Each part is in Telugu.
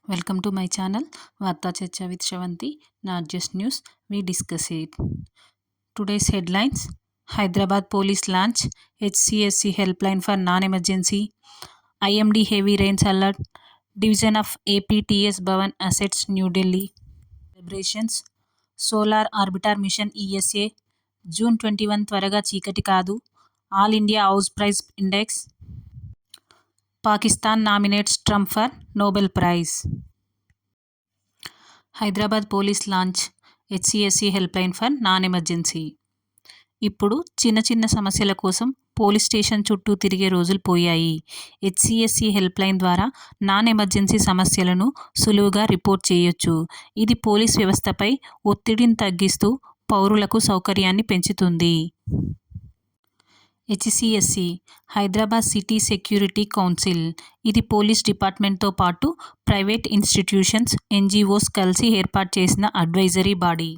Welcome to my channel Varta Chacha with Shravanti. Not just news, we discuss it. Today's headlines: Hyderabad police launch HCSC helpline for non-emergency. IMD heavy rains alert. Division of APTS Bhavan assets New Delhi. Celebrations: Solar Orbiter Mission ESA. June 21 త్వరగా చీకటి కాదు. All India House Price Index. Pakistan nominates Trump for Nobel Prize. Hyderabad police launch HCSC helpline for non emergency. ఇప్పుడు చిన్న చిన్న సమస్యల కోసం పోలీస్ స్టేషన్ చుట్టూ తిరిగే రోజులు పోయాయి. హెచ్సిఎస్సి హెల్ప్లైన్ ద్వారా నాన్ ఎమర్జెన్సీ సమస్యలను సులువుగా రిపోర్ట్ చేయొచ్చు. ఇది పోలీస్ వ్యవస్థపై ఒత్తిడిని తగ్గిస్తూ పౌరులకు సౌకర్యాన్ని పెంచుతుంది. హెచ్సిఎస్సి హైదరాబాద్ సిటీ సెక్యూరిటీ కౌన్సిల్. ఇది పోలీస్ డిపార్ట్మెంట్తో పాటు ప్రైవేట్ ఇన్స్టిట్యూషన్స్, ఎన్జిఓస్ కలిసి ఏర్పాటు చేసిన అడ్వైజరీ బాడీ.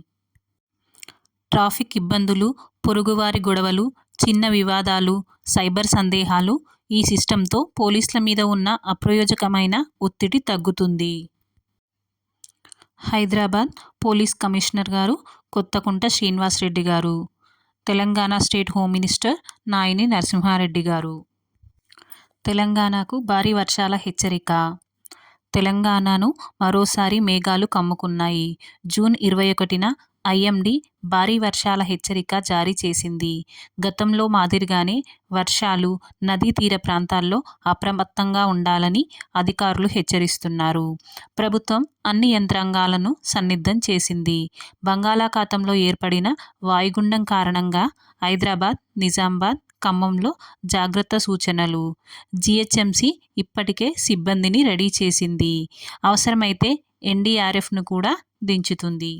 ట్రాఫిక్ ఇబ్బందులు, పొరుగువారి గొడవలు, చిన్న వివాదాలు, సైబర్ సందేహాలు ఈ సిస్టంతో పోలీసుల మీద ఉన్న అప్రయోజకమైన ఒత్తిడి తగ్గుతుంది. హైదరాబాద్ పోలీస్ కమిషనర్ గారు Kothakunta Srinivas Reddy garu. Telangana state home minister Naini Narasimha Reddy garu. తెలంగాణకు భారీ వర్షాల హెచ్చరిక. తెలంగాణను మరోసారి మేఘాలు కమ్ముకున్నాయి. జూన్ 21న ఐఎండీ భారీ వర్షాల హెచ్చరిక జారీ చేసింది. గతంలో మాదిరిగానే వర్షాలు, నదీ తీర ప్రాంతాల్లో అప్రమత్తంగా ఉండాలని అధికారులు హెచ్చరిస్తున్నారు. ప్రభుత్వం అన్ని యంత్రాంగాలను సన్నద్ధం చేసింది. బంగాళాఖాతంలో ఏర్పడిన వాయుగుండం కారణంగా హైదరాబాద్, నిజామాబాద్, ఖమ్మంలో జాగ్రత్త సూచనలు. జీహెచ్ఎంసీ ఇప్పటికే సిబ్బందిని రెడీ చేసింది. అవసరమైతే ఎన్డీఆర్ఎఫ్ను కూడా దించుతుంది.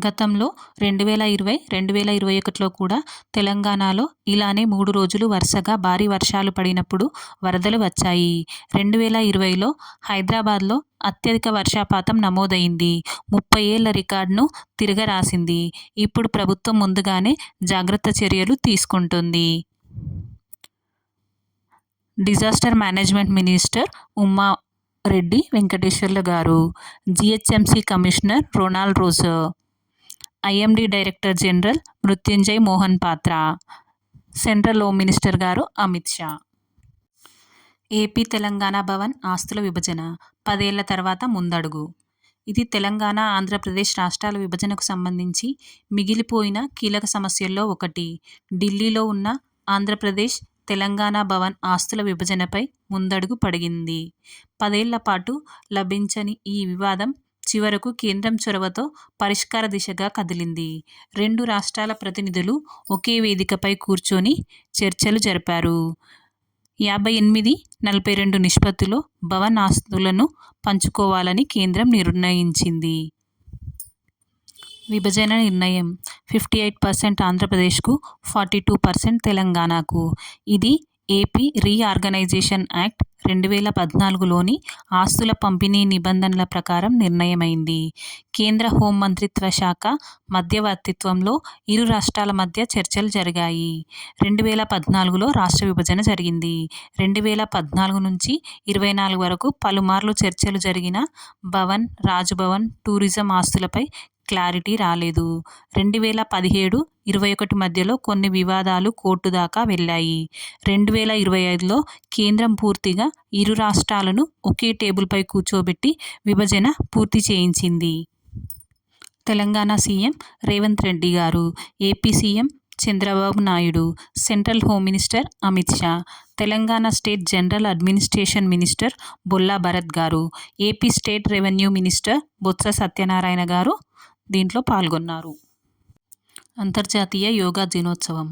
గతంలో 2020, 2021లో కూడా తెలంగాణలో ఇలానే 3 రోజులు వరుసగా భారీ వర్షాలు పడినప్పుడు వరదలు వచ్చాయి. 2020లో హైదరాబాద్లో అత్యధిక వర్షపాతం నమోదైంది. 30 ఏళ్ల రికార్డును తిరగరాసింది. ఇప్పుడు ప్రభుత్వం ముందుగానే జాగ్రత్త చర్యలు తీసుకుంటుంది. Disaster management minister Ummareddy Venkateswarlu గారు. జీహెచ్ఎంసీ కమిషనర్ రొనాల్డ్ రోజు. IMD director general Mrutyunjay Mohan పాత్ర. సెంట్రల్ హోమ్ మినిస్టర్ గారు అమిత్ షా. ఏపీ తెలంగాణ భవన్ ఆస్తుల విభజన 10 ఏళ్ల తర్వాత ముందడుగు. ఇది తెలంగాణ, ఆంధ్రప్రదేశ్ రాష్ట్రాల విభజనకు సంబంధించి మిగిలిపోయిన కీలక సమస్యల్లో ఒకటి. ఢిల్లీలో ఉన్న ఆంధ్రప్రదేశ్ తెలంగాణ భవన్ ఆస్తుల విభజనపై ముందడుగు పడింది. 10 ఏళ్ల పాటు లభించని ఈ వివాదం చివరకు కేంద్రం చొరవతో పరిష్కార దిశగా కదిలింది. 2 రాష్ట్రాల ప్రతినిధులు ఒకే వేదికపై కూర్చొని చర్చలు జరిపారు. 58-42 నిష్పత్తిలో భవన్ ఆస్తులను పంచుకోవాలని కేంద్రం నిర్ణయించింది. విభజన నిర్ణయం 58% ఆంధ్రప్రదేశ్కు, 42% తెలంగాణకు. ఇది ఏపీ రీఆర్గనైజేషన్ యాక్ట్ 2014లోని ఆస్తుల పంపిణీ నిబంధనల ప్రకారం నిర్ణయమైంది. కేంద్ర హోం మంత్రిత్వ శాఖ మధ్యవర్తిత్వంలో ఇరు రాష్ట్రాల మధ్య చర్చలు జరిగాయి. 2014లో రాష్ట్ర విభజన జరిగింది. 2014 నుంచి 24 వరకు పలుమార్లు చర్చలు జరిగిన భవన్, రాజ్భవన్, టూరిజం ఆస్తులపై క్లారిటీ రాలేదు. 2017-21 మధ్యలో కొన్ని వివాదాలు కోర్టు దాకా వెళ్లాయి. 2025లో కేంద్రం పూర్తిగా ఇరు రాష్ట్రాలను ఒకే టేబుల్పై కూర్చోబెట్టి విభజన పూర్తి చేయించింది. Telangana CM Revanth Reddy garu. AP CM Chandrababu Naidu. Central home minister Amit Shah. Telangana state general administration minister Bolla Bharat garu. AP state revenue minister Botsa Satyanarayana garu దీంట్లో పాల్గొన్నారు. అంతర్జాతీయ యోగా దినోత్సవం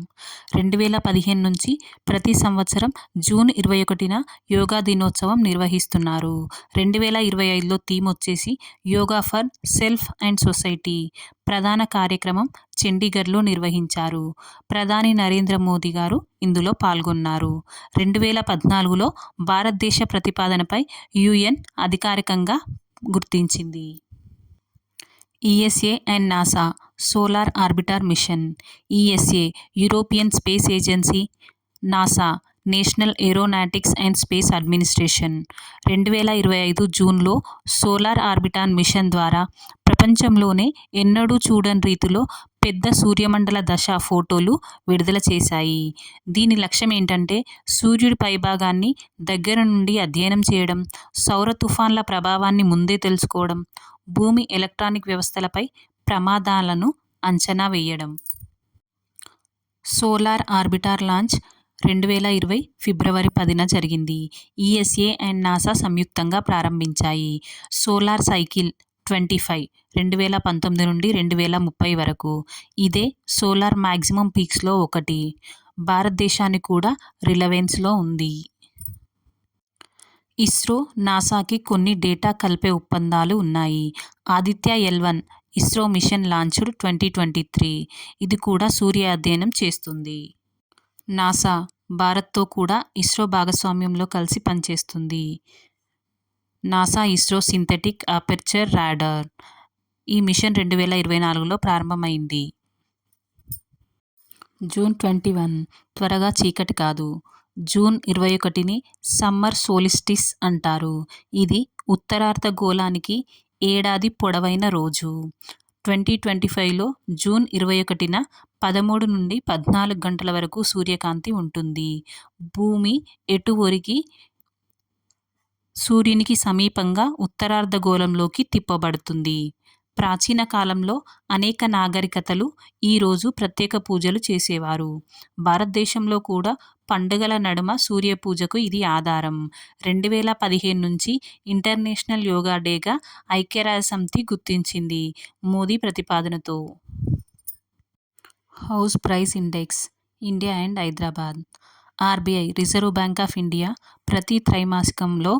2015 నుంచి ప్రతి సంవత్సరం జూన్ 21న యోగా దినోత్సవం నిర్వహిస్తున్నారు. 2025లో థీమ్ వచ్చేసి yoga for self and society. ప్రధాన కార్యక్రమం చండీగఢ్లో నిర్వహించారు. ప్రధాని నరేంద్ర మోదీ గారు ఇందులో పాల్గొన్నారు. 2014లో భారతదేశ ప్రతిపాదనపై యుఎన్ అధికారికంగా గుర్తించింది. ESA and NASA solar arbiter machine. ESA European space agency, NASA national aeronautics and space administration 2025 జూన్లో సోలార్ ఆర్బిటాన్ మిషన్ ద్వారా ప్రపంచంలోనే ఎన్నడూ చూడని రీతిలో పెద్ద సూర్యమండల దశ ఫోటోలు విడుదల చేశాయి. దీని లక్ష్యం ఏంటంటే సూర్యుడి పైభాగాన్ని దగ్గర నుండి అధ్యయనం చేయడం, సౌర తుఫాన్ల ప్రభావాన్ని ముందే తెలుసుకోవడం, భూమి ఎలక్ట్రానిక్ వ్యవస్థలపై ప్రమాదాలను అంచనా వేయడం. సోలార్ ఆర్బిటార్ లాంచ్ 2020 ఫిబ్రవరి 10న జరిగింది. ఈఎస్ఏ అండ్ నాసా సంయుక్తంగా ప్రారంభించాయి. సోలార్ సైకిల్ 25 2019 నుండి 2030 వరకు. ఇదే సోలార్ మాక్సిమం పీక్స్లో ఒకటి. భారతదేశానికి కూడా రిలవెన్స్లో ఉంది. ఇస్రో, నాసాకి కొన్ని డేటా కలిపే ఒప్పందాలు ఉన్నాయి. Aditya L1 ISRO mission launched 2023. ఇది కూడా సూర్య అధ్యయనం చేస్తుంది. నాసా భారత్తో కూడా ఇస్రో భాగస్వామ్యంలో కలిసి పనిచేస్తుంది. NASA ISRO synthetic aperture radar. ఈ మిషన్ 2024లో ప్రారంభమైంది. జూన్ 21 త్వరగా చీకటి కాదు. జూన్ 21ని సమ్మర్ సోలిస్టిస్ అంటారు. ఇది ఉత్తరార్ధగోళానికి ఏడాది పొడవైన రోజు. 2025లో జూన్ 21న 13 నుండి 14 గంటల వరకు సూర్యకాంతి ఉంటుంది. భూమి ఎటు ఒరిగి సూర్యునికి సమీపంగా ఉత్తరార్ధగోళంలోకి తిప్పబడుతుంది. ప్రాచీన కాలంలో అనేక నాగరికతలు ఈ రోజు ప్రత్యేక పూజలు చేసేవారు. భారతదేశంలో కూడా పండుగల నడుమ సూర్య పూజకు ఇది ఆధారం. 2015 నుంచి ఇంటర్నేషనల్ యోగా డేగా ఐక్యరాజ్యసమితి గుర్తించింది. మోదీ ప్రతిపాదనతో. House price index India and Hyderabad. RBI Reserve Bank of India ప్రతి త్రైమాసికంలో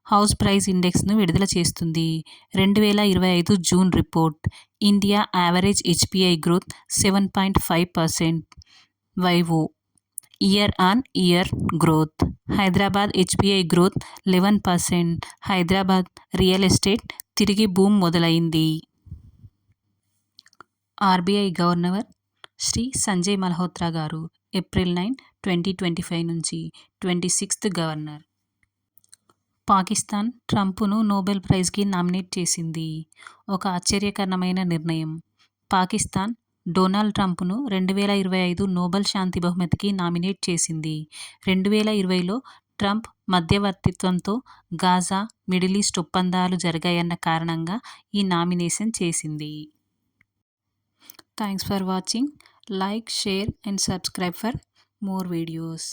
హౌస్ ప్రైస్ ఇండెక్స్ను విడుదల చేస్తుంది. 2025 June report. India average HPI growth 7.5% YoY year on year growth. Hyderabad HPI growth 11%. Hyderabad real estate తిరిగి బూమ్ మొదలైంది. RBI governor Shri Sanjay Malhotra garu April 9, 2025 నుంచి 26th గవర్నర్. పాకిస్తాన్ ట్రంప్ను నోబెల్ ప్రైజ్కి నామినేట్ చేసింది. ఒక ఆశ్చర్యకరమైన నిర్ణయం. పాకిస్తాన్ డొనాల్డ్ ట్రంప్ను 2025 నోబెల్ శాంతి బహుమతికి నామినేట్ చేసింది. 2020లో ట్రంప్ మధ్యవర్తిత్వంతో గాజా, మిడిల్ ఈస్ట్ ఒప్పందాలు జరిగాయన్న కారణంగా ఈ నామినేషన్ చేసింది. Thanks for watching. Like, share and subscribe for more videos.